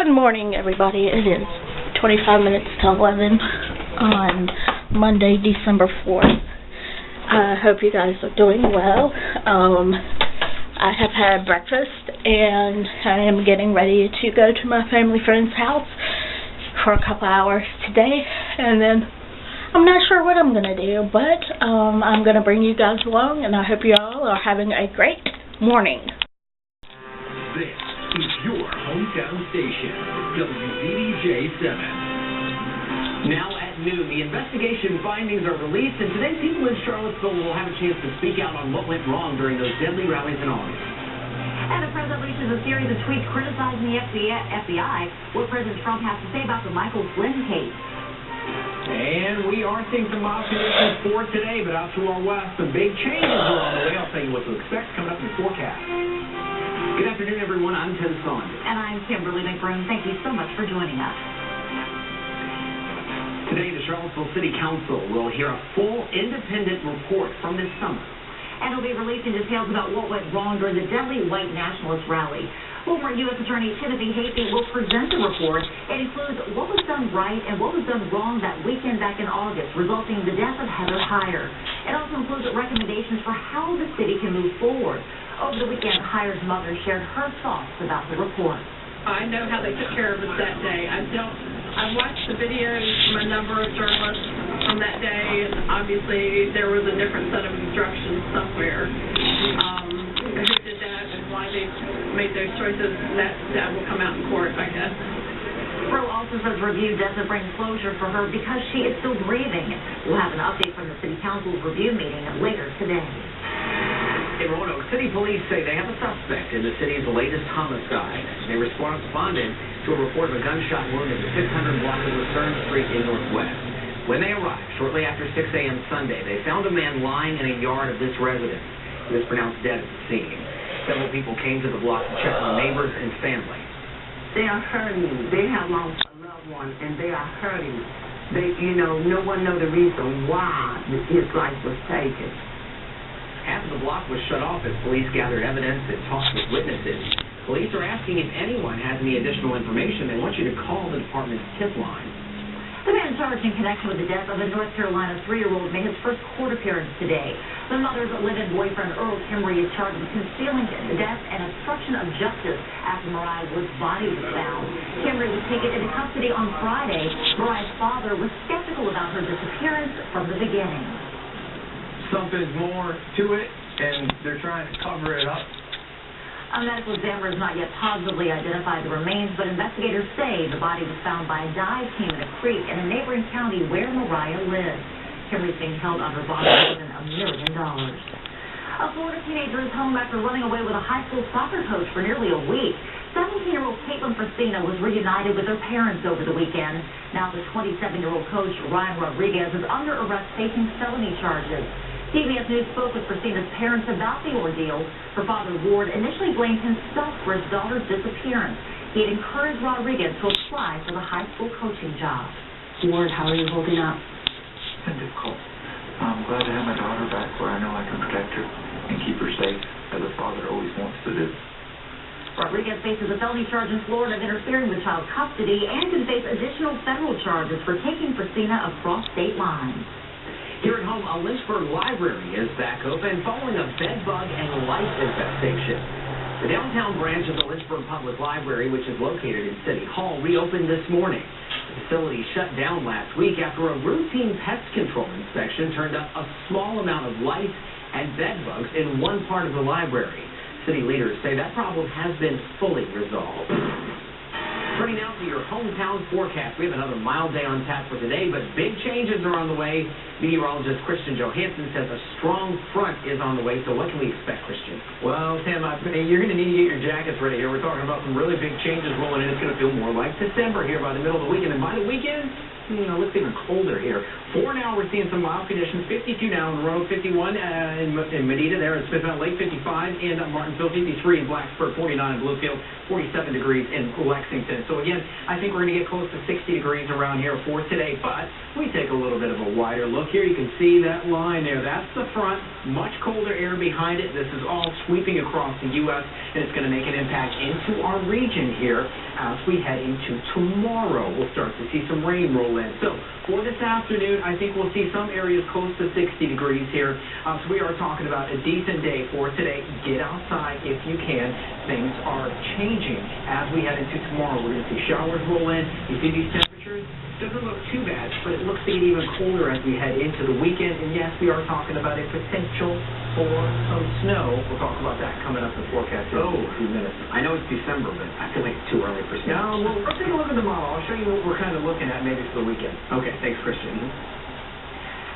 Good morning, everybody. It is 25 minutes to 11 on Monday, December 4th. I hope you guys are doing well. I have had breakfast, and I am getting ready to go to my family friend's house for a couple hours today, and then I'm not sure what I'm going to do, but I'm going to bring you guys along, and I hope you all are having a great morning. This is your hometown station, WVDJ 7. Now at noon, the investigation findings are released, and today people in Charlottesville will have a chance to speak out on what went wrong during those deadly rallies in August. And the president releases a series of tweets criticizing the FBI, what President Trump has to say about the Michael Flynn case. And we are seeing some mild conditions for today, but out to our west, some big changes are on the way. I'll tell you what to expect coming up in the forecast. Good afternoon, everyone. I'm Tim Saunders. And I'm Kimberly McBroom. Thank you so much for joining us. Today, the Charlottesville City Council will hear a full independent report from this summer. And it'll be releasing details about what went wrong during the deadly white nationalist rally. Former U.S. Attorney Timothy Hasty will present the report. It includes what was done right and what was done wrong that weekend back in August, resulting in the death of Heather Heyer. It also includes recommendations for how the city can move forward. Over the weekend, Heyer's mother shared her thoughts about the report. I know how they took care of us that day. I watched the videos from a number of journalists from that day, and obviously there was a different set of instructions somewhere. Who did that and why they made those choices, that will come out in court, I guess. Pro also says review doesn't bring closure for her because she is still grieving. We'll have an update from the City Council's review meeting later today. In Roanoke, city police say they have a suspect in the city's latest homicide. They responded to a report of a gunshot wound at the 600 block of Lucerne Street in Northwest. When they arrived, shortly after 6 a.m. Sunday, they found a man lying in a yard of this residence. He was pronounced dead at the scene. Several people came to the block to check on neighbors and family. They are hurting. They have lost a loved one, and they are hurting. No one knows the reason why his life was taken. Half of the block was shut off as police gathered evidence and talked with witnesses. Police are asking if anyone has any additional information. They want you to call the department's tip line. The man charged in connection with the death of a North Carolina 3-year-old made his first court appearance today. The mother's live-in boyfriend, Earl Kimry, is charged with concealing the death and obstruction of justice after Mariah Wood's body was found. Kimry was taken into custody on Friday. Mariah's father was skeptical about her disappearance from the beginning. Something's more to it, and they're trying to cover it up. A medical examiner has not yet positively identified the remains, but investigators say the body was found by a dive team in a creek in a neighboring county where Mariah lives. Kimry's being held under bond more than $1 million. A Florida teenager is home after running away with a high school soccer coach for nearly a week. 17-year-old Caitlin Frasina was reunited with her parents over the weekend. Now the 27-year-old coach, Ryan Rodriguez, is under arrest facing felony charges. CBS News spoke with Frasina's parents about the ordeal. Her father, Ward, initially blamed himself for his daughter's disappearance. He had encouraged Rodriguez to apply for the high school coaching job. Ward, how are you holding up? It's been difficult. I'm glad to have my daughter back where I know I can protect her and keep her safe, as a father always wants to do. Rodriguez faces a felony charge in Florida of interfering with child custody and can face additional federal charges for taking Frasina across state lines. Here at home, a Lynchburg library is back open following a bed bug and lice infestation. The downtown branch of the Lynchburg Public Library, which is located in City Hall, reopened this morning. The facility shut down last week after a routine pest control inspection turned up a small amount of lice and bed bugs in one part of the library. City leaders say that problem has been fully resolved. Turning now to your hometown forecast. We have another mild day on tap for today, but big changes are on the way. Meteorologist Christian Johansson says a strong front is on the way, so what can we expect, Christian? Well, Tim, you're going to need to get your jackets ready here. We're talking about some really big changes rolling in. It's going to feel more like December here by the middle of the weekend. And by the weekend, looks even colder here. 4 now, we're seeing some mild conditions. 52 now in Roanoke, 51 in Medina there at Smith Mountain Lake, 55 in Martinsville, 53 in Blacksburg, 49 in Bluefield, 47 degrees in Lexington. So again, I think we're going to get close to 60 degrees around here for today, but we take a little bit of a wider look here. You can see that line there. That's the front. Much colder air behind it. This is all sweeping across the U.S., and it's going to make an impact into our region here as we head into tomorrow. We'll start to see some rain roll in. So for this afternoon, I think we'll see some areas close to 60 degrees here. So we are talking about a decent day for today. Get outside if you can. Things are changing as we head into tomorrow. We're going to see showers roll in. You see these temperatures? Doesn't look too bad, but it looks to get even colder as we head into the weekend. And yes, we are talking about a potential for some snow. We'll talk about that coming up in the forecast in a few minutes. I know it's December, but I feel like it's too early for snow. No, well, let's take a look at the model. I'll show you what we're kind of looking at maybe for the weekend. Okay, thanks, Christian.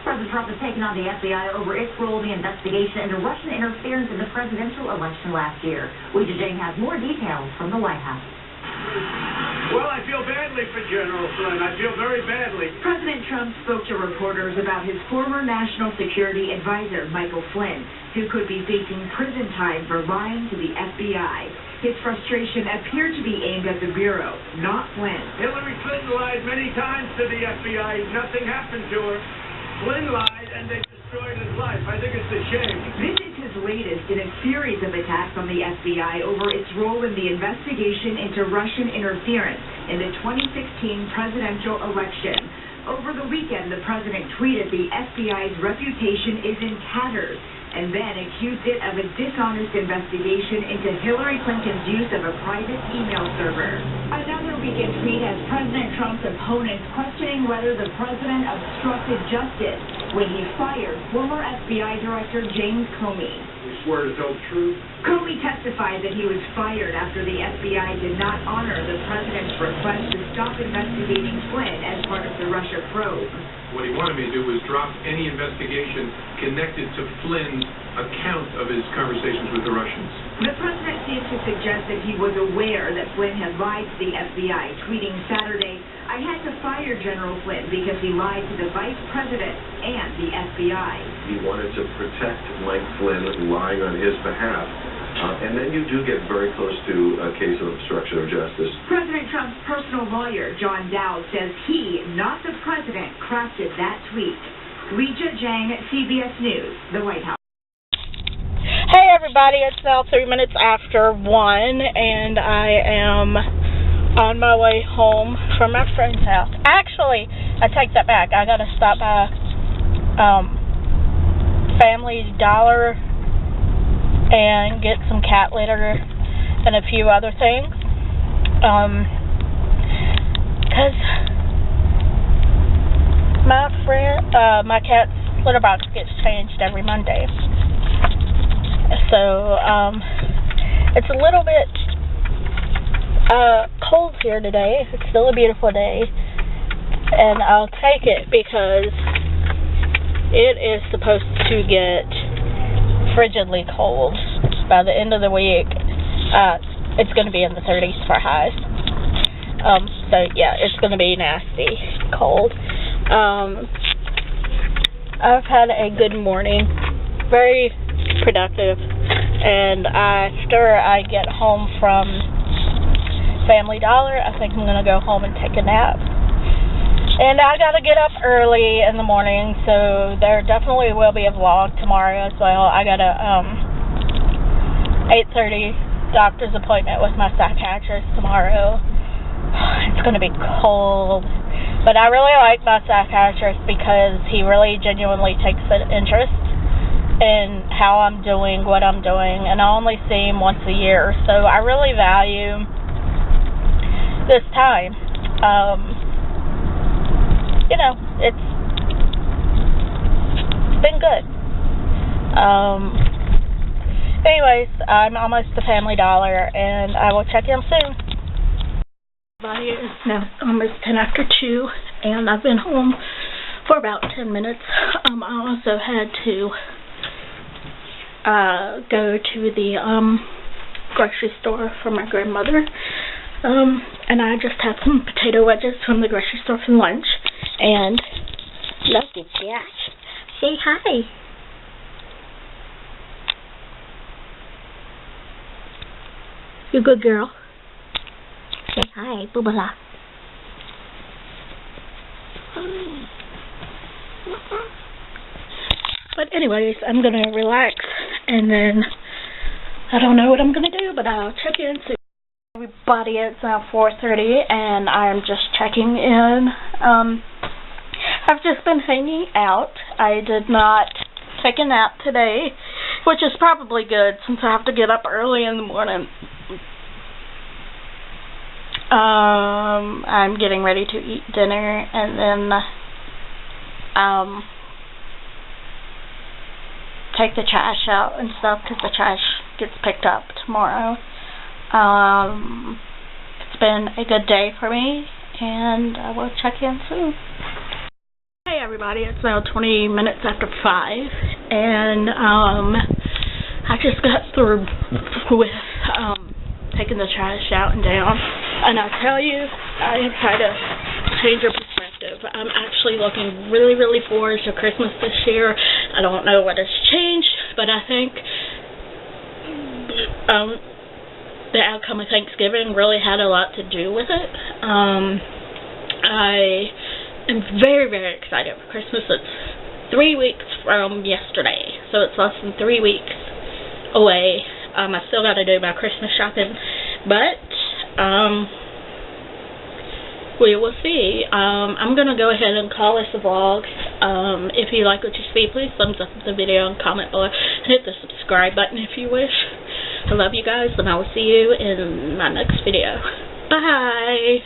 President Trump has taken on the FBI over its role in the investigation into Russian interference in the presidential election last year. Weijia Jiang has more details from the White House. Well, I feel badly for General Flynn. I feel very badly. President Trump spoke to reporters about his former national security advisor, Michael Flynn, who could be facing prison time for lying to the FBI. His frustration appeared to be aimed at the Bureau, not Flynn. Hillary Clinton lied many times to the FBI. Nothing happened to her. Flynn lied, and they destroyed his life. I think it's a shame. This is his latest in a series of attacks on the FBI over its role in the investigation into Russian interference in the 2016 presidential election. Over the weekend, the president tweeted the FBI's reputation is in tatters, and then accused it of a dishonest investigation into Hillary Clinton's use of a private email server. Another weekend tweet has President Trump's opponents questioning whether the president obstructed justice when he fired former FBI Director James Comey. We swear to tell the truth. Comey testified that he was fired after the FBI did not honor the president's request to stop investigating Flynn as part of the Russia probe. What he wanted me to do was drop any investigation connected to Flynn's account of his conversations with the Russians. The president seems to suggest that he was aware that Flynn had lied to the FBI, tweeting Saturday, "I had to fire General Flynn because he lied to the vice president and the FBI." He wanted to protect Mike Flynn lying on his behalf. And then you do get very close to a case of obstruction of justice. President Trump's personal lawyer, John Dowd, says he, not the president, crafted that tweet. Weijia Jiang, CBS News, the White House. Hey everybody, it's now 3 minutes after 1, and I am on my way home from my friend's house. Actually, I take that back. I gotta stop by Family Dollar and get some cat litter and a few other things. Because my cat's litter box gets changed every Monday. So, it's a little bit cold here today. It's still a beautiful day. And I'll take it because it is supposed to get frigidly cold. By the end of the week, it's going to be in the 30s for highs. So yeah, it's going to be nasty cold. I've had a good morning, very productive, and after I get home from Family Dollar, I think I'm going to go home and take a nap. And I gotta get up early in the morning, so there definitely will be a vlog tomorrow as well. I got a 8:30 doctor's appointment with my psychiatrist tomorrow. It's gonna be cold, but I really like my psychiatrist because he really genuinely takes an interest in how I'm doing, what I'm doing, and I only see him once a year, so I really value this time. You know, it's been good. Anyways, I'm almost to Family Dollar, and I will check in soon. Everybody, it's now almost 10 after 2, and I've been home for about 10 minutes. I also had to go to the grocery store for my grandmother, and I just had some potato wedges from the grocery store for lunch. And look at Josh. Say hi. You good girl. Say hi, Boobala. But anyways, I'm gonna relax, and then I don't know what I'm gonna do, but I'll check in soon. Everybody, it's now 4:30, and I'm just checking in. I've just been hanging out. I did not take a nap today, which is probably good since I have to get up early in the morning. I'm getting ready to eat dinner, and then take the trash out and stuff, because the trash gets picked up tomorrow. It's been a good day for me, and I will check in soon. Hey everybody, it's now 20 minutes after 5, and I just got through with taking the trash out and down, and I tell you, I have had a change of perspective. I'm actually looking really, really forward to Christmas this year. I don't know what has changed, but I think the outcome of Thanksgiving really had a lot to do with it. I am very, very excited for Christmas. It's 3 weeks from yesterday, so it's less than 3 weeks away. I still got to do my Christmas shopping, but we will see. I'm going to go ahead and call this a vlog. If you like what you see, please thumbs up the video and comment below. Hit the subscribe button if you wish. I love you guys, and I will see you in my next video. Bye!